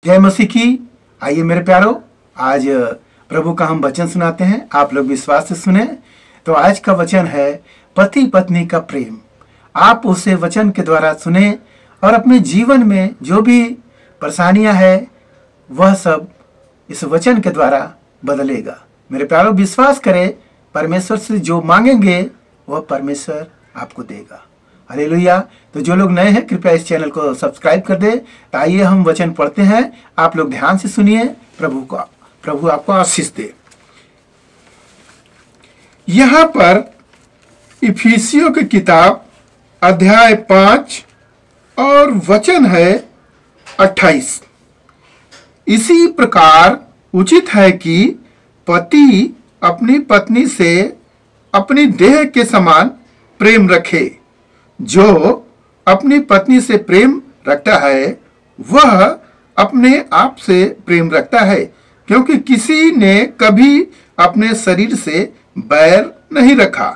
जय मसीह की। आइए मेरे प्यारो, आज प्रभु का हम वचन सुनाते हैं, आप लोग विश्वास से सुने। तो आज का वचन है पति पत्नी का प्रेम। आप उसे वचन के द्वारा सुने और अपने जीवन में जो भी परेशानियां है वह सब इस वचन के द्वारा बदलेगा। मेरे प्यारो, विश्वास करें, परमेश्वर से जो मांगेंगे वह परमेश्वर आपको देगा। हालेलुया। तो जो लोग नए हैं कृपया इस चैनल को सब्सक्राइब कर दे। तो आइए हम वचन पढ़ते हैं, आप लोग ध्यान से सुनिए। प्रभु आपको आशीष दे। यहां पर इफिसियों की किताब अध्याय 5 और वचन है 28। इसी प्रकार उचित है कि पति अपनी पत्नी से अपनी देह के समान प्रेम रखे। जो अपनी पत्नी से प्रेम रखता है वह अपने आप से प्रेम रखता है, क्योंकि किसी ने कभी अपने शरीर से बैर नहीं रखा,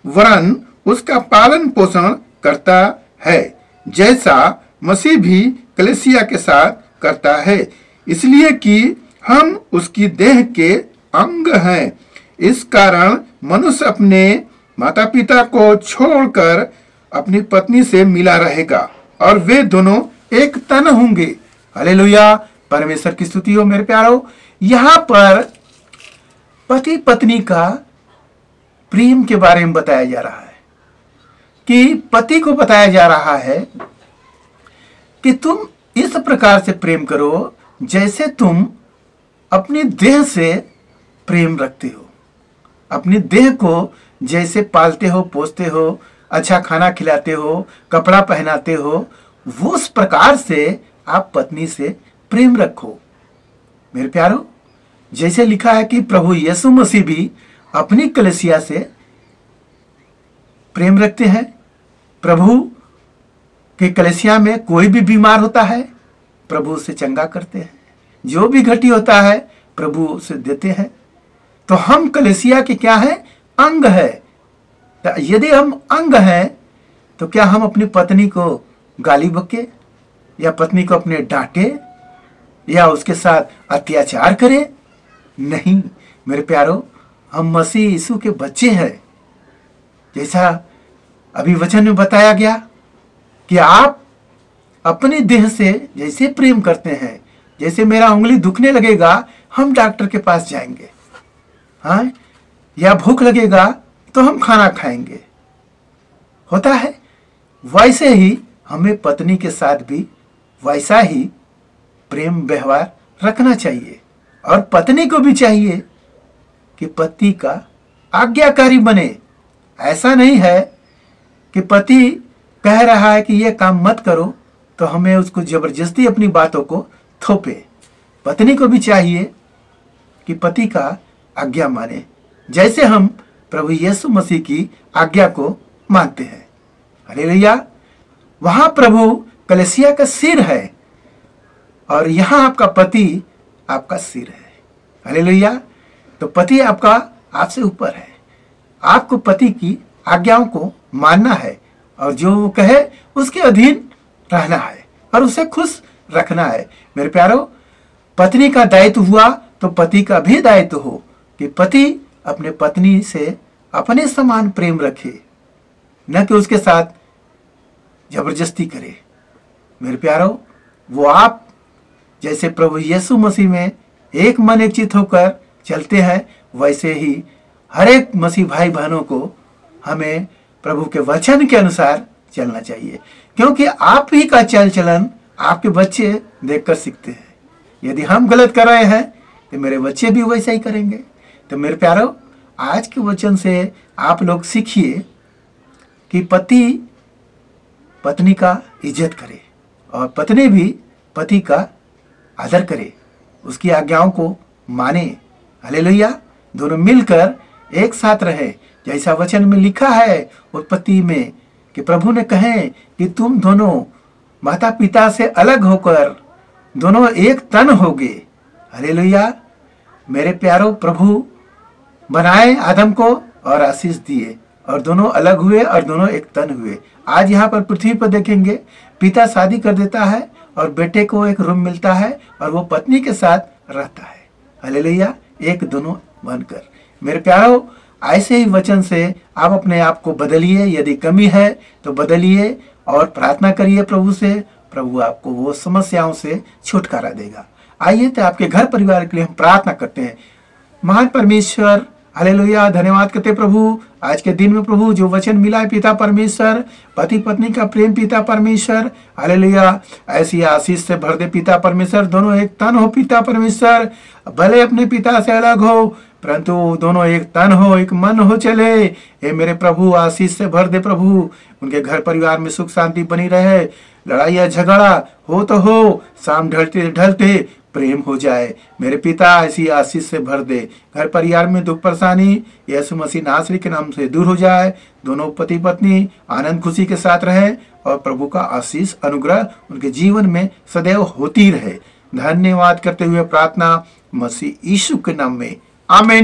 वरन उसका पालन पोषण करता है, जैसा मसीह भी कलीसिया के साथ करता है, इसलिए कि हम उसकी देह के अंग हैं। इस कारण मनुष्य अपने माता पिता को छोड़कर अपनी पत्नी से मिला रहेगा और वे दोनों एक तन होंगे। हालेलुया। परमेश्वर की स्तुति हो। मेरे प्यारो, यहाँ पर पति पत्नी का प्रेम के बारे में बताया जा रहा है कि पति को बताया जा रहा है कि तुम इस प्रकार से प्रेम करो जैसे तुम अपनी देह से प्रेम रखते हो। अपनी देह को जैसे पालते हो, पोसते हो, अच्छा खाना खिलाते हो, कपड़ा पहनाते हो, वो उस प्रकार से आप पत्नी से प्रेम रखो। मेरे प्यारो, जैसे लिखा है कि प्रभु यीशु मसीह भी अपनी कलीसिया से प्रेम रखते हैं। प्रभु के कलीसिया में कोई भी बीमार होता है प्रभु उसे चंगा करते हैं, जो भी घटी होता है प्रभु उसे देते हैं। तो हम कलीसिया के क्या है? अंग है। तो यदि हम अंग हैं तो क्या हम अपनी पत्नी को गाली बके या पत्नी को अपने डांटे या उसके साथ अत्याचार करें? नहीं मेरे प्यारो, हम मसीह यीशु के बच्चे हैं। जैसा अभी वचन में बताया गया कि आप अपनी देह से जैसे प्रेम करते हैं, जैसे मेरा उंगली दुखने लगेगा हम डॉक्टर के पास जाएंगे, हाँ, या भूख लगेगा तो हम खाना खाएंगे, होता है। वैसे ही हमें पत्नी के साथ भी वैसा ही प्रेम व्यवहार रखना चाहिए और पत्नी को भी चाहिए कि पति का आज्ञाकारी बने। ऐसा नहीं है कि पति कह रहा है कि यह काम मत करो तो हमें उसको जबरदस्ती अपनी बातों को थोपे। पत्नी को भी चाहिए कि पति का आज्ञा माने, जैसे हम प्रभु यीशु मसीह की आज्ञा को मानते हैं। हालेलुया। वहां प्रभु कलीसिया का सिर है और यहां आपका पति आपका सिर है। हालेलुया। तो पति आपका आपसे ऊपर है। आपको पति की आज्ञाओं को मानना है और जो वो कहे उसके अधीन रहना है और उसे खुश रखना है। मेरे प्यारो, पत्नी का दायित्व हुआ तो पति का भी दायित्व हो कि पति अपने पत्नी से अपने समान प्रेम रखे, न कि उसके साथ जबरदस्ती करे। मेरे प्यारो, वो आप जैसे प्रभु यीशु मसीह में एक मन एक चित होकर चलते हैं, वैसे ही हर एक मसीह भाई बहनों को हमें प्रभु के वचन के अनुसार चलना चाहिए, क्योंकि आप ही का चल चलन आपके बच्चे देखकर सीखते हैं। यदि हम गलत कर रहे हैं तो मेरे बच्चे भी वैसा ही करेंगे। तो मेरे प्यारो, आज के वचन से आप लोग सीखिए कि पति पत्नी का इज्जत करे और पत्नी भी पति का आदर करे, उसकी आज्ञाओं को माने। हालेलुया। दोनों मिलकर एक साथ रहे, जैसा वचन में लिखा है उत्पत्ति में कि प्रभु ने कहे कि तुम दोनों माता पिता से अलग होकर दोनों एक तन होगे। हालेलुया। मेरे प्यारो, प्रभु बनाए आदम को और आशीष दिए और दोनों अलग हुए और दोनों एक तन हुए। आज यहाँ पर पृथ्वी पर देखेंगे पिता शादी कर देता है और बेटे को एक रूम मिलता है और वो पत्नी के साथ रहता है। हालेलुया, एक दोनों बनकर। मेरे प्यारो, ऐसे ही वचन से आप अपने आप को बदलिए। यदि कमी है तो बदलिए और प्रार्थना करिए प्रभु से। प्रभु आपको वो समस्याओं से छुटकारा देगा। आइए तो आपके घर परिवार के लिए हम प्रार्थना करते हैं। महान परमेश्वर, हालेलुया, धन्यवाद करते प्रभु आज के दिन में प्रभु जो वचन मिला है पिता परमेश्वर, पति पत्नी का प्रेम पिता परमेश्वर, हालेलुया, ऐसी आशीष से भर दे पिता परमेश्वर। दोनों एक तन हो पिता परमेश्वर, भले अपने पिता से अलग हो परंतु दोनों एक तन हो, एक मन हो चले। हे मेरे प्रभु, आशीष से भर दे प्रभु। उनके घर परिवार में सुख शांति बनी रहे। लड़ाई या झगड़ा हो तो हो, शाम ढलते ढलते प्रेम हो जाए। मेरे पिता ऐसी आशीष से भर दे। घर परिवार में दुख परेशानी यीशु मसीह नासरी के नाम से दूर हो जाए। दोनों पति पत्नी आनंद खुशी के साथ रहे और प्रभु का आशीष अनुग्रह उनके जीवन में सदैव होती रहे। धन्यवाद करते हुए प्रार्थना मसीह यीशु के नाम में, आमीन।